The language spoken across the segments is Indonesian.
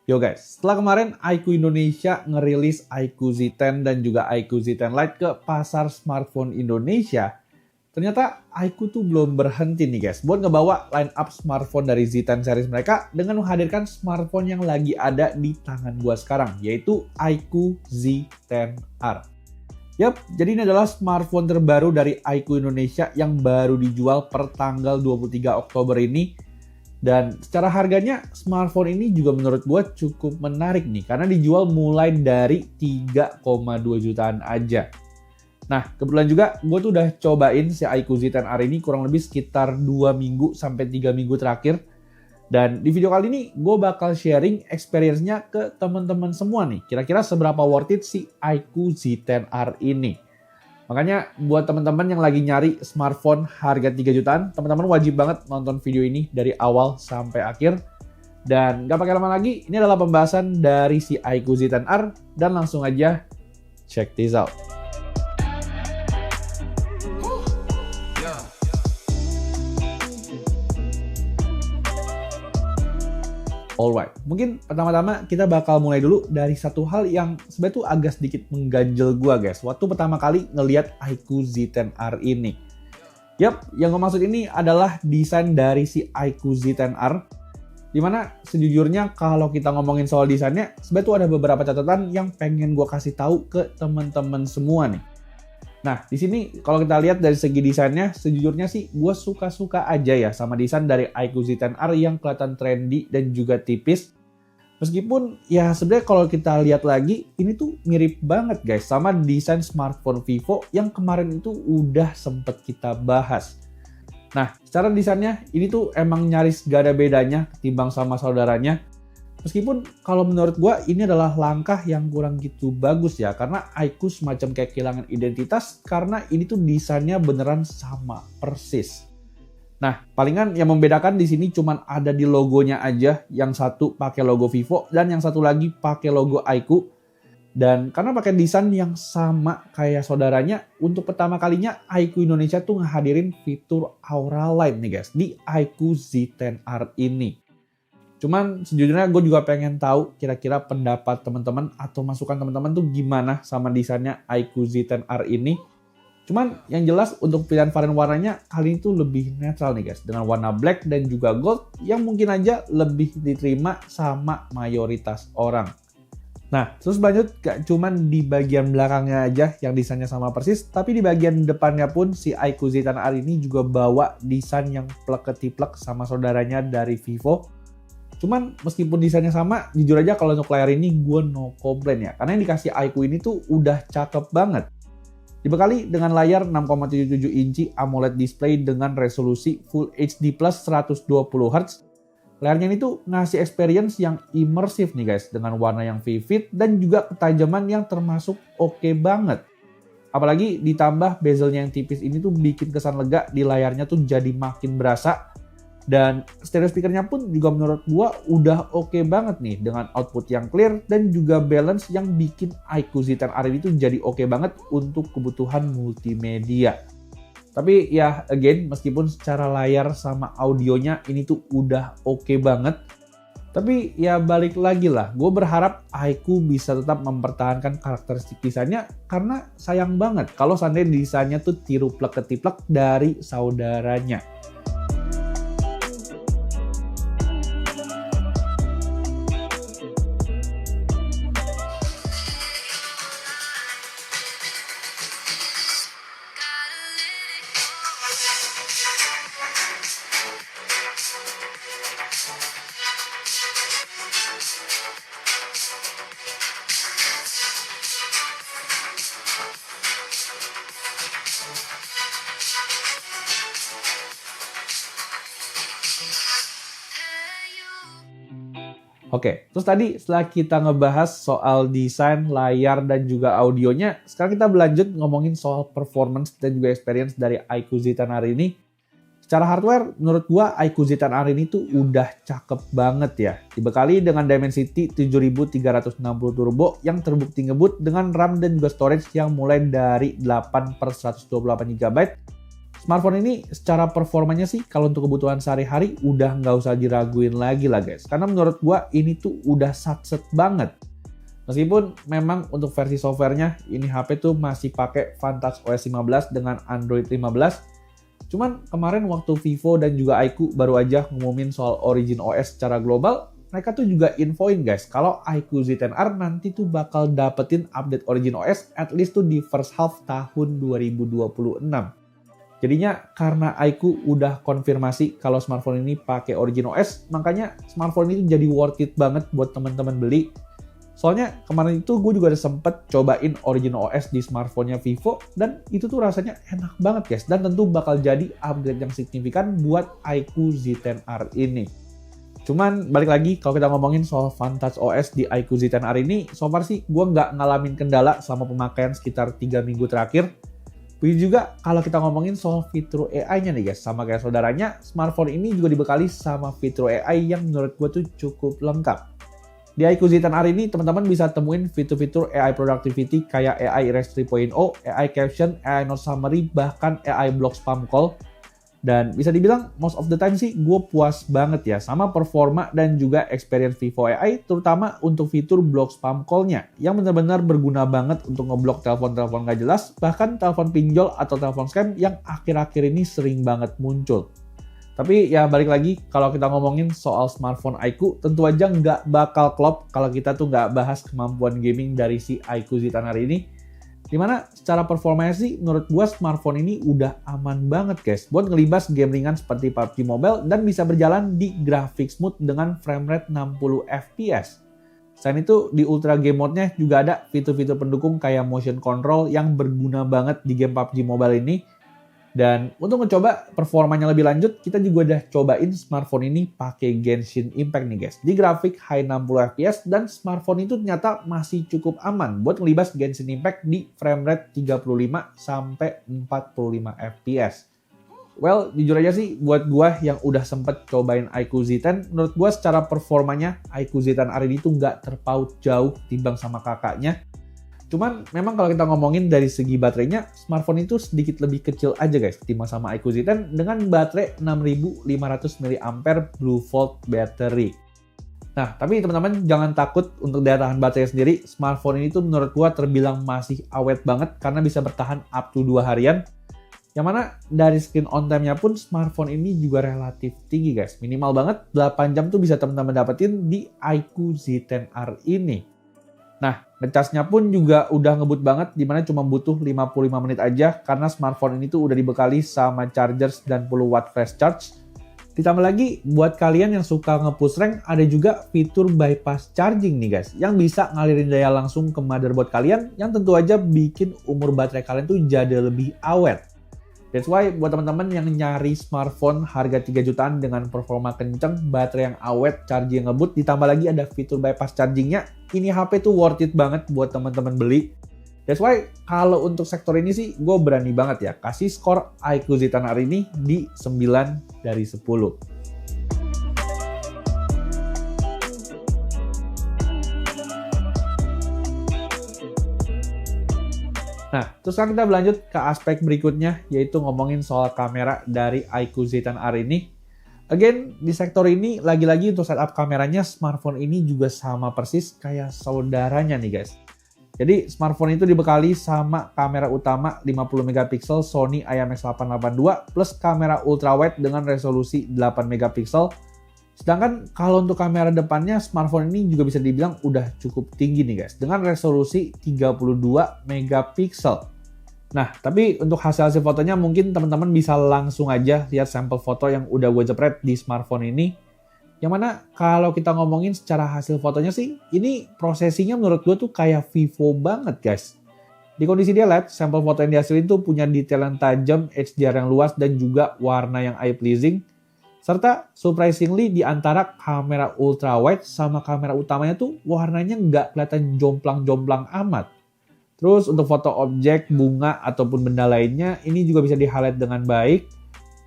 Yo guys, setelah kemarin iQOO Indonesia ngerilis iQOO Z10 dan juga iQOO Z10 Lite ke pasar smartphone Indonesia, ternyata iQOO tuh belum berhenti nih guys buat ngebawa line up smartphone dari Z10 series mereka dengan menghadirkan smartphone yang lagi ada di tangan gua sekarang, yaitu iQOO Z10R. Yap, jadi ini adalah smartphone terbaru dari iQOO Indonesia yang baru dijual per tanggal 23 Oktober ini. Dan secara harganya, smartphone ini juga menurut gue cukup menarik nih, karena dijual mulai dari 3,2 jutaan aja. Nah, kebetulan juga gue tuh udah cobain si iQOO Z10R ini kurang lebih sekitar 2 minggu sampai 3 minggu terakhir. Dan di video kali ini gue bakal sharing experience-nya ke teman-teman semua nih. Kira-kira seberapa worth it si iQOO Z10R ini. Makanya buat teman-teman yang lagi nyari smartphone harga 3 jutaan, teman-teman wajib banget nonton video ini dari awal sampai akhir. Dan gak pakai lama lagi, ini adalah pembahasan dari si iQOO Z10R dan langsung aja check this out. Alright, mungkin pertama-tama kita bakal mulai dulu dari satu hal yang sebenarnya tuh agak sedikit mengganjel gua guys waktu pertama kali ngelihat iQOO Z10R ini. Yap, yang gue maksud ini adalah desain dari si iQOO Z10R, dimana sejujurnya kalau kita ngomongin soal desainnya, sebenarnya tuh ada beberapa catatan yang pengen gua kasih tahu ke teman-teman semua nih. Nah, di sini kalau kita lihat dari segi desainnya, sejujurnya sih gue suka-suka aja ya sama desain dari iQOO Z10R yang kelihatan trendy dan juga tipis. Meskipun ya sebenarnya kalau kita lihat lagi, ini tuh mirip banget guys sama desain smartphone Vivo yang kemarin itu udah sempet kita bahas. Nah, secara desainnya ini tuh emang nyaris gak ada bedanya ketimbang sama saudaranya. Meskipun kalau menurut gue ini adalah langkah yang kurang gitu bagus ya, karena iQOO semacam kayak kehilangan identitas karena ini tuh desainnya beneran sama persis. Nah, palingan yang membedakan di sini cuman ada di logonya aja, yang satu pakai logo Vivo dan yang satu lagi pakai logo iQOO. Dan karena pakai desain yang sama kayak saudaranya, untuk pertama kalinya iQOO Indonesia tuh ngehadirin fitur Aura Light nih guys di iQOO Z10R ini. Cuman sejujurnya gue juga pengen tahu kira-kira pendapat teman-teman atau masukan teman-teman tuh gimana sama desainnya iQOO Z10R ini. Cuman yang jelas untuk pilihan varian warnanya kali ini tuh lebih netral nih guys, dengan warna black dan juga gold yang mungkin aja lebih diterima sama mayoritas orang. Nah, terus lanjut gak cuman di bagian belakangnya aja yang desainnya sama persis, tapi di bagian depannya pun si iQOO Z10R ini juga bawa desain yang plek-ketiplek sama saudaranya dari Vivo. Cuman meskipun desainnya sama, jujur aja kalau untuk layar ini gue no komplain ya. Karena yang dikasih iQOO ini tuh udah cakep banget. Dibekali dengan layar 6,77 inci AMOLED display dengan resolusi Full HD Plus 120Hz. Layarnya ini tuh ngasih experience yang imersif nih guys, dengan warna yang vivid dan juga ketajaman yang termasuk oke banget. Apalagi ditambah bezelnya yang tipis ini tuh bikin kesan lega di layarnya tuh jadi makin berasa. Dan stereo speakernya pun juga menurut gua udah oke banget nih dengan output yang clear dan juga balance yang bikin iQOO Z10R ini tuh jadi oke banget untuk kebutuhan multimedia. Tapi ya again, meskipun secara layar sama audionya ini tuh udah oke banget, tapi ya balik lagi lah, gue berharap iQOO bisa tetap mempertahankan karakteristik desainnya karena sayang banget kalau seandainya desainnya tuh tiru plek-ketiplek dari saudaranya. Oke, terus tadi setelah kita ngebahas soal desain, layar, dan juga audionya, sekarang kita berlanjut ngomongin soal performance dan juga experience dari iQOO Z10R ini. Secara hardware, menurut gua iQOO Z10R ini tuh udah cakep banget ya. Dibekali dengan Dimensity 7360 Turbo yang terbukti ngebut dengan RAM dan juga storage yang mulai dari 8/128 GB, Smartphone ini secara performanya sih kalau untuk kebutuhan sehari-hari udah nggak usah diraguin lagi lah guys. Karena menurut gua ini tuh udah satset banget. Meskipun memang untuk versi softwarenya ini HP tuh masih pakai Vantage OS 15 dengan Android 15. Cuman kemarin waktu Vivo dan juga iQOO baru aja ngumumin soal Origin OS secara global, mereka tuh juga infoin guys kalau iQOO Z10R nanti tuh bakal dapetin update Origin OS at least tuh di first half tahun 2026. Jadinya karena iQOO udah konfirmasi kalau smartphone ini pakai Origin OS, makanya smartphone ini jadi worth it banget buat teman-teman beli. Soalnya kemarin itu gue juga udah sempet cobain Origin OS di smartphone-nya Vivo dan itu tuh rasanya enak banget guys, dan tentu bakal jadi upgrade yang signifikan buat iQOO Z10R ini. Cuman balik lagi kalau kita ngomongin soal Vantage OS di iQOO Z10R ini, so far sih gue nggak ngalamin kendala selama pemakaian sekitar 3 minggu terakhir. Begitu juga kalau kita ngomongin soal fitur AI-nya nih guys, sama kayak saudaranya, smartphone ini juga dibekali sama fitur AI yang menurut gue tuh cukup lengkap. Di iQOO Z10R ini teman-teman bisa temuin fitur-fitur AI productivity kayak AI Erase 3.0, AI Caption, AI Note Summary, bahkan AI Block Spam Call. Dan bisa dibilang most of the time sih gue puas banget ya sama performa dan juga experience Vivo AI, terutama untuk fitur block spam call-nya yang benar-benar berguna banget untuk ngeblok telepon-telepon gak jelas, bahkan telepon pinjol atau telepon scam yang akhir-akhir ini sering banget muncul. Tapi ya balik lagi, kalau kita ngomongin soal smartphone iQOO, tentu aja nggak bakal klop kalau kita tuh nggak bahas kemampuan gaming dari si iQOO Z10R ini. Dimana secara performanya sih menurut gua smartphone ini udah aman banget guys buat ngelibas game ringan seperti PUBG Mobile dan bisa berjalan di grafik smooth dengan frame rate 60 fps. Selain itu di Ultra Game Mode-nya juga ada fitur-fitur pendukung kayak motion control yang berguna banget di game PUBG Mobile ini. Dan untuk mencoba performanya lebih lanjut, kita juga udah cobain smartphone ini pakai Genshin Impact nih guys. Di grafik high 60 fps dan smartphone itu ternyata masih cukup aman buat ngelibas Genshin Impact di frame rate 35 sampai 45 fps. Well, jujur aja sih buat gua yang udah sempet cobain iQOO Z10, menurut gua secara performanya iQOO Z10R ini tuh nggak terpaut jauh timbang sama kakaknya. Cuman memang kalau kita ngomongin dari segi baterainya, smartphone itu sedikit lebih kecil aja guys timbang sama iQOO Z10 dengan baterai 6500 mAh Bluevolt battery. Nah, tapi teman-teman jangan takut untuk daya tahan baterai sendiri. Smartphone ini tuh menurut gua terbilang masih awet banget karena bisa bertahan up to 2 harian. Yang mana dari screen on time-nya pun smartphone ini juga relatif tinggi guys. Minimal banget 8 jam tuh bisa teman-teman dapetin di iQOO Z10R ini. Nah, ngecasnya pun juga udah ngebut banget, dimana cuma butuh 55 menit aja karena smartphone ini tuh udah dibekali sama charger 90 watt fast charge. Ditambah lagi, buat kalian yang suka nge-push rank, ada juga fitur bypass charging nih guys, yang bisa ngalirin daya langsung ke motherboard kalian, yang tentu aja bikin umur baterai kalian tuh jadi lebih awet. That's why buat teman-teman yang nyari smartphone harga 3 jutaan dengan performa kenceng, baterai yang awet, charging yang ngebut, ditambah lagi ada fitur bypass chargingnya, ini HP tuh worth it banget buat teman-teman beli. That's why kalau untuk sektor ini sih gue berani banget ya kasih skor iQOO Z10R ini di 9 dari 10. Nah, terus kan kita berlanjut ke aspek berikutnya, yaitu ngomongin soal kamera dari iQOO Z10R ini. Again, di sektor ini, lagi-lagi untuk setup kameranya, smartphone ini juga sama persis kayak saudaranya nih guys. Jadi, smartphone itu dibekali sama kamera utama 50 megapiksel Sony IMX882 plus kamera ultrawide dengan resolusi 8 megapiksel. Sedangkan kalau untuk kamera depannya, smartphone ini juga bisa dibilang udah cukup tinggi nih guys, dengan resolusi 32 megapiksel. Nah, tapi untuk hasil-hasil fotonya mungkin teman-teman bisa langsung aja lihat sampel foto yang udah gue jepret di smartphone ini. Yang mana kalau kita ngomongin secara hasil fotonya sih, ini prosesinya menurut gue tuh kayak Vivo banget guys. Di kondisi dia LED, sampel foto yang dihasilin tuh punya detail yang tajam, HDR yang luas, dan juga warna yang eye pleasing. Serta surprisingly di antara kamera ultrawide sama kamera utamanya tuh warnanya nggak kelihatan jomplang-jomplang amat. Terus untuk foto objek, bunga, ataupun benda lainnya ini juga bisa di-highlight dengan baik.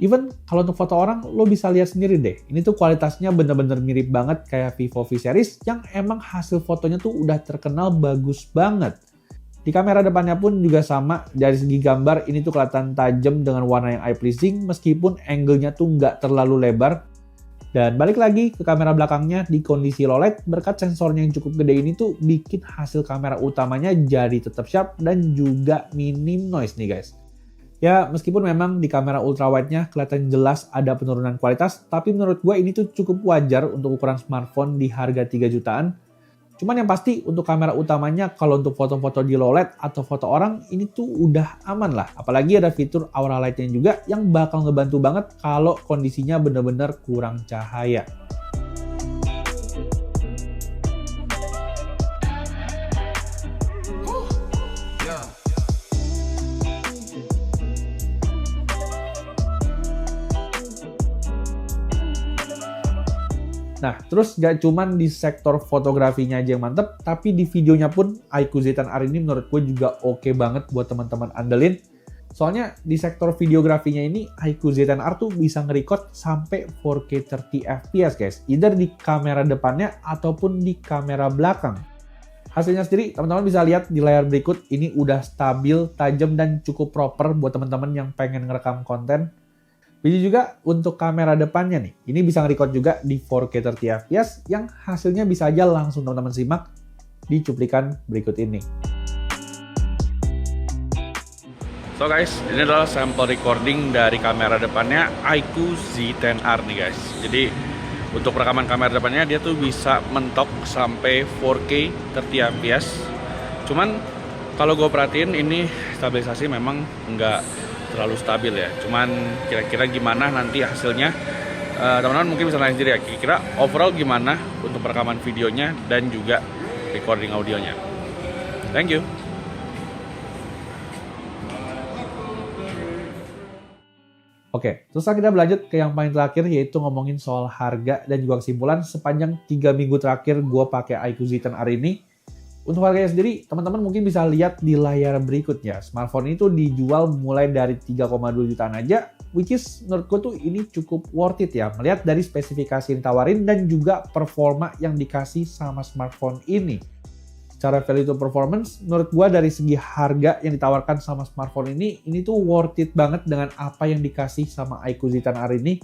Even kalau untuk foto orang lo bisa lihat sendiri deh. Ini tuh kualitasnya bener-bener mirip banget kayak Vivo V series yang emang hasil fotonya tuh udah terkenal bagus banget. Di kamera depannya pun juga sama, dari segi gambar ini tuh kelihatan tajam dengan warna yang eye pleasing meskipun angle-nya tuh nggak terlalu lebar. Dan balik lagi ke kamera belakangnya, di kondisi low light berkat sensornya yang cukup gede ini tuh bikin hasil kamera utamanya jadi tetap sharp dan juga minim noise nih guys. Ya meskipun memang di kamera ultrawide-nya kelihatan jelas ada penurunan kualitas, tapi menurut gue ini tuh cukup wajar untuk ukuran smartphone di harga 3 jutaan. Cuman yang pasti untuk kamera utamanya kalau untuk foto-foto di low light atau foto orang ini tuh udah aman lah. Apalagi ada fitur aura light-nya juga yang bakal ngebantu banget kalau kondisinya bener-bener kurang cahaya. Nah, terus gak cuman di sektor fotografinya aja yang mantep, tapi di videonya pun iQOO Z10R ini menurut gue juga oke banget buat teman-teman andelin. Soalnya di sektor videografinya ini iQOO Z10R tuh bisa nge-record sampai 4K 30 fps guys, either di kamera depannya ataupun di kamera belakang. Hasilnya sendiri teman-teman bisa lihat di layar berikut, ini udah stabil, tajam dan cukup proper buat teman-teman yang pengen ngerekam konten. Video juga untuk kamera depannya nih, ini bisa nge-record juga di 4K 30 fps yang hasilnya bisa aja langsung teman-teman simak di cuplikan berikut ini. So guys, ini adalah sampel recording dari kamera depannya iQOO Z10R nih guys. Jadi untuk rekaman kamera depannya dia tuh bisa mentok sampai 4K 30 fps. Cuman kalau gue perhatiin ini stabilisasi memang nggak terlalu stabil ya. Cuman kira-kira gimana nanti hasilnya, teman-teman mungkin bisa nanya sendiri ya. Kira-kira overall gimana untuk rekaman videonya dan juga recording audionya. Thank you. Oke, terus kita berlanjut ke yang paling terakhir, yaitu ngomongin soal harga dan juga kesimpulan sepanjang 3 minggu terakhir gue pakai iQOO Z10R ini. Untuk harganya sendiri, teman-teman mungkin bisa lihat di layar berikutnya. Smartphone itu dijual mulai dari 3,2 jutaan aja, which is menurut gue tuh ini cukup worth it ya, melihat dari spesifikasi yang ditawarin dan juga performa yang dikasih sama smartphone ini. Secara value to performance, menurut gue dari segi harga yang ditawarkan sama smartphone ini tuh worth it banget dengan apa yang dikasih sama iQOO Z10R ini.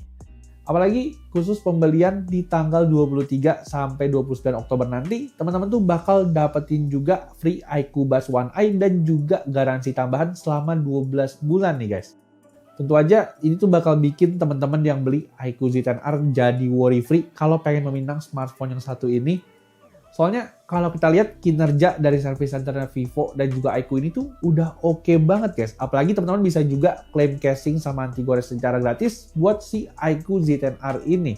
Apalagi khusus pembelian di tanggal 23 sampai 29 Oktober nanti, teman-teman tuh bakal dapetin juga free iQOO Buzz One Eye dan juga garansi tambahan selama 12 bulan nih guys. Tentu aja ini tuh bakal bikin teman-teman yang beli iQOO Z10R jadi worry free kalau pengen meminang smartphone yang satu ini. Soalnya kalau kita lihat kinerja dari service centernya Vivo dan juga iQOO ini tuh udah oke banget guys. Apalagi teman-teman bisa juga klaim casing sama anti gores secara gratis buat si iQOO Z10R ini.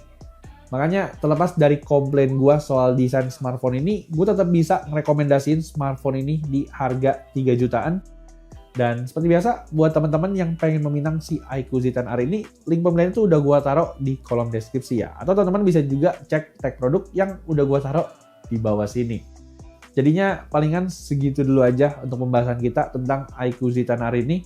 Makanya terlepas dari komplain gue soal desain smartphone ini, gue tetap bisa merekomendasiin smartphone ini di harga 3 jutaan. Dan seperti biasa, buat teman-teman yang pengen meminang si iQOO Z10R ini, link pembelian itu udah gue taruh di kolom deskripsi ya. Atau teman-teman bisa juga cek tag produk yang udah gue taruh di bawah sini. Jadinya palingan segitu dulu aja untuk pembahasan kita tentang iQOO Z10R ini.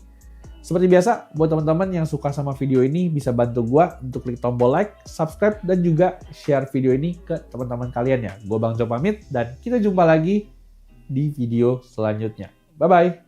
Seperti biasa, buat teman-teman yang suka sama video ini bisa bantu gua untuk klik tombol like, subscribe, dan juga share video ini ke teman-teman kalian ya. Gua Bang Jo pamit dan kita jumpa lagi di video selanjutnya. Bye-bye!